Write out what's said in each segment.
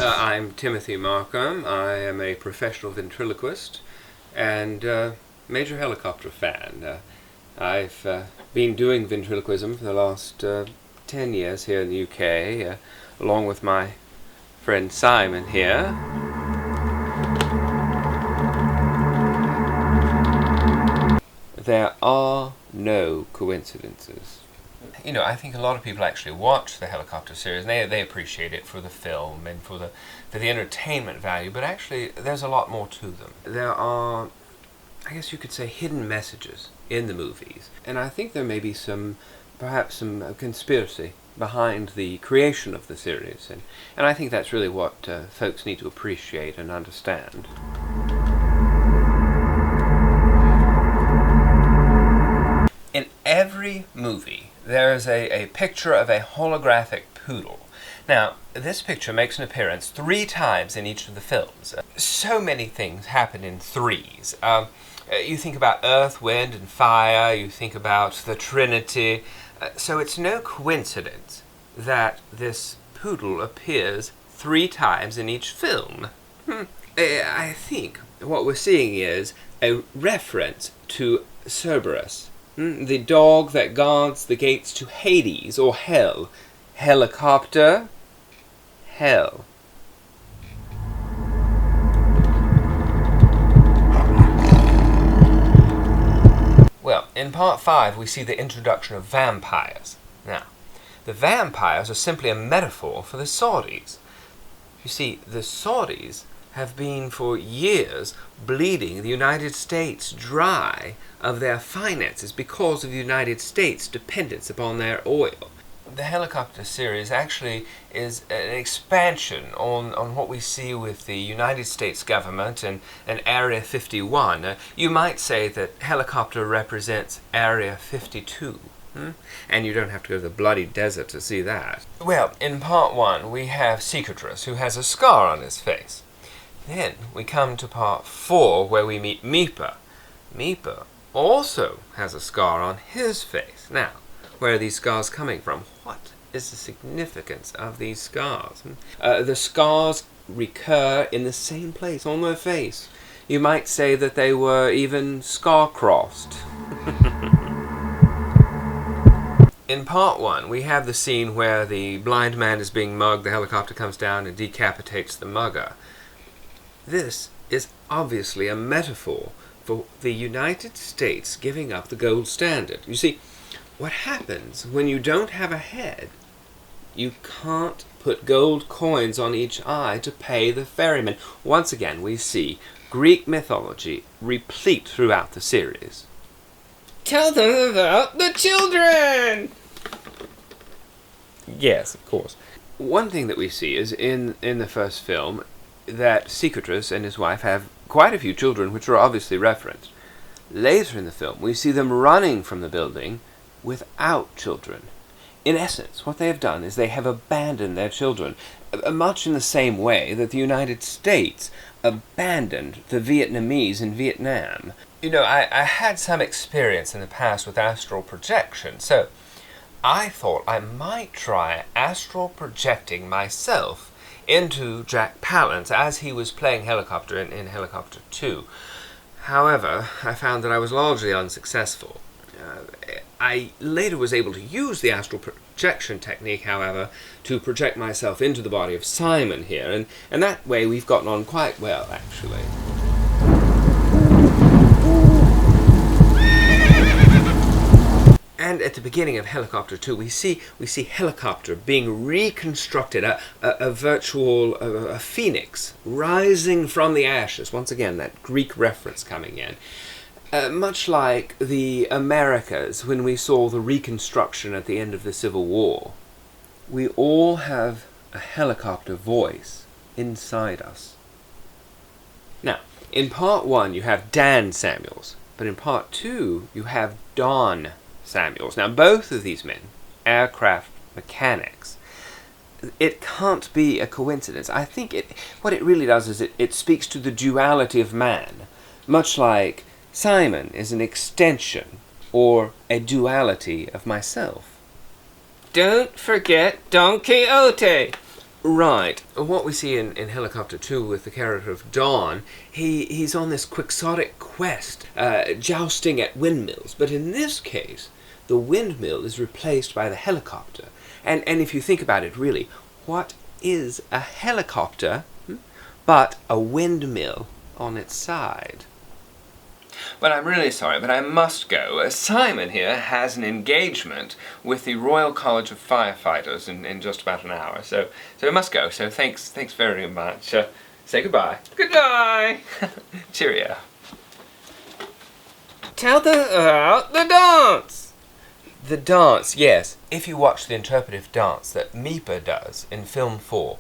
I'm Timothy Markham. I am a professional ventriloquist and major Hellcopter fan. I've been doing ventriloquism for the last 10 years here in the UK, along with my friend Simon here. There are no coincidences. You know, I think a lot of people actually watch the Hellcopter series, and they appreciate it for the film and for the entertainment value, but actually there's a lot more to them. There are, I guess you could say, hidden messages in the movies, and I think there may be perhaps some conspiracy behind the creation of the series, and I think that's really what folks need to appreciate and understand. In every movie, there is a picture of a holographic poodle. Now, this picture makes an appearance 3 times in each of the films. So many things happen in threes. You think about Earth, Wind, and Fire, you think about the Trinity, so it's no coincidence that this poodle appears 3 times in each film. I think what we're seeing is a reference to Cerberus, the dog that guards the gates to Hades, or Hell. Hellcopter, Hell. Well, in part 5 we see the introduction of vampires. Now, the vampires are simply a metaphor for the Saudis. You see, the Saudis have been for years bleeding the United States dry of their finances because of the United States' dependence upon their oil. The Hellcopter series actually is an expansion on what we see with the United States government and Area 51. You might say that Hellcopter represents Area 52. And you don't have to go to the bloody desert to see that. Well, in part 1 we have Secretress, who has a scar on his face. Then we come to part 4, where we meet Meeper. Meeper also has a scar on his face. Now, where are these scars coming from? What is the significance of these scars? The scars recur in the same place on their face. You might say that they were even scar-crossed. In part 1, we have the scene where the blind man is being mugged, the Hellcopter comes down and decapitates the mugger. This is obviously a metaphor for the United States giving up the gold standard. You see, what happens when you don't have a head? You can't put gold coins on each eye to pay the ferryman. Once again, we see Greek mythology replete throughout the series. Tell them about the children! Yes, of course. One thing that we see is in the first film that Secretress and his wife have quite a few children, which are obviously referenced. Later in the film, we see them running from the building without children. In essence, what they have done is they have abandoned their children, much in the same way that the United States abandoned the Vietnamese in Vietnam. You know, I had some experience in the past with astral projection, so I thought I might try astral projecting myself into Jack Palance as he was playing Hellcopter in Hellcopter 2. However, I found that I was largely unsuccessful. I later was able to use the astral projection technique, however, to project myself into the body of Simon here, and that way we've gotten on quite well, actually. And at the beginning of Hellcopter 2, we see Hellcopter being reconstructed, a virtual a phoenix rising from the ashes. Once again, that Greek reference coming in. Much like the Americas when we saw the Reconstruction at the end of the Civil War. We all have a Hellcopter voice inside us. Now, in part 1 you have Dan Samuels, but in part 2 you have Don Samuels. Now, both of these men, aircraft mechanics. It can't be a coincidence. I think what it really does is it speaks to the duality of man, much like Simon is an extension or a duality of myself. Don't forget Don Quixote. Right. What we see in Hellcopter 2 with the character of Don, he's on this quixotic quest, jousting at windmills. But in this case, the windmill is replaced by the helicopter. And if you think about it, really, what is a helicopter but a windmill on its side? Well, I'm really sorry, but I must go. Simon here has an engagement with the Royal College of Firefighters in just about an hour, so I must go. So thanks very much. Say goodbye. Goodbye. Cheerio. Tell them about the dance. The dance, yes. If you watch the interpretive dance that Meeper does in film 4,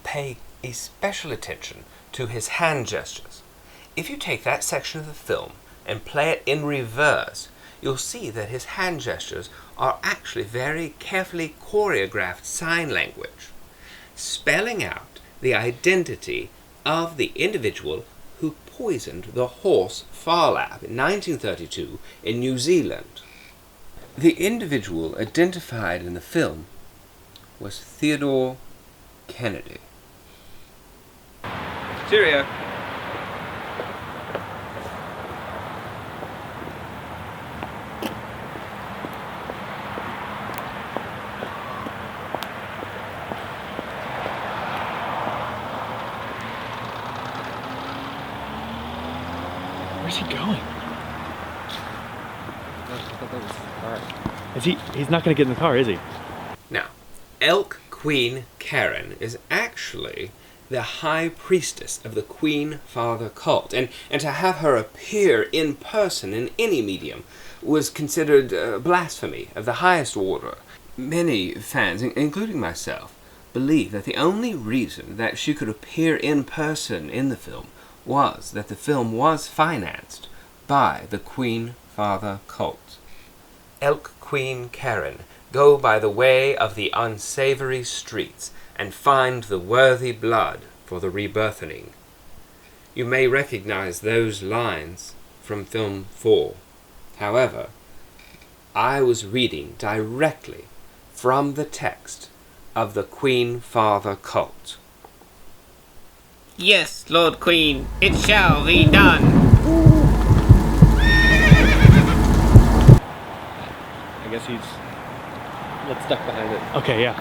pay a special attention to his hand gestures. If you take that section of the film and play it in reverse, you'll see that his hand gestures are actually very carefully choreographed sign language, spelling out the identity of the individual who poisoned the horse Phar Lap in 1932 in New Zealand. The individual identified in the film was Theodore Kennedy. Cheerio. Where's he going? He's not going to get in the car, is he? Now, Elk Queen Karen is actually the high priestess of the Queen Father cult, and to have her appear in person in any medium was considered blasphemy of the highest order. Many fans, including myself, believe that the only reason that she could appear in person in the film was that the film was financed by the Queen Father cult. Elk Queen Karen, go by the way of the unsavory streets and find the worthy blood for the rebirthening. You may recognize those lines from film 4. However, I was reading directly from the text of the Queen Father cult. Yes, Lord Queen, it shall be done. I guess he's... Let's duck behind it. Okay, yeah.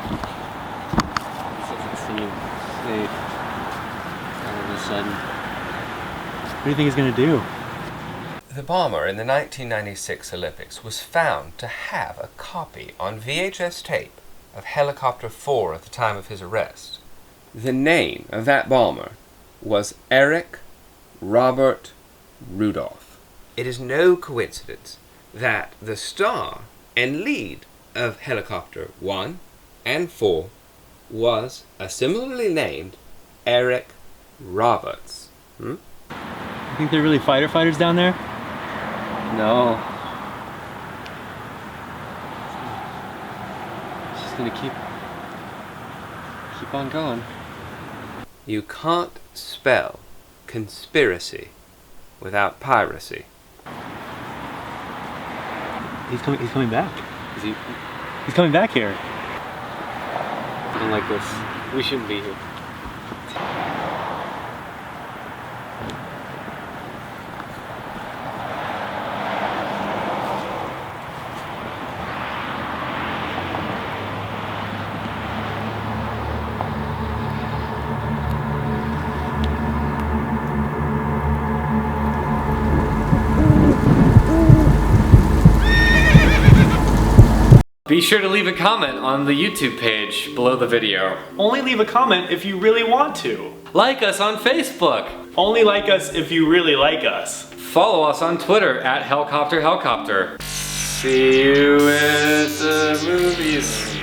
Doesn't seem safe all of a sudden. What do you think he's going to do? The bomber in the 1996 Olympics was found to have a copy on VHS tape of Hellcopter 4 at the time of his arrest. The name of that bomber was Eric Robert Rudolph. It is no coincidence that the star and lead of Hellcopter 1 and 4 was a similarly named Eric Roberts. You think they're really fighter fighters down there? No. It's just gonna keep on going. You can't spell conspiracy without piracy. He's coming back. Is he? He's coming back here. I don't like this. We shouldn't be here. Be sure to leave a comment on the YouTube page below the video. Only leave a comment if you really want to. Like us on Facebook. Only like us if you really like us. Follow us on Twitter at Hellcopter. See you at the movies.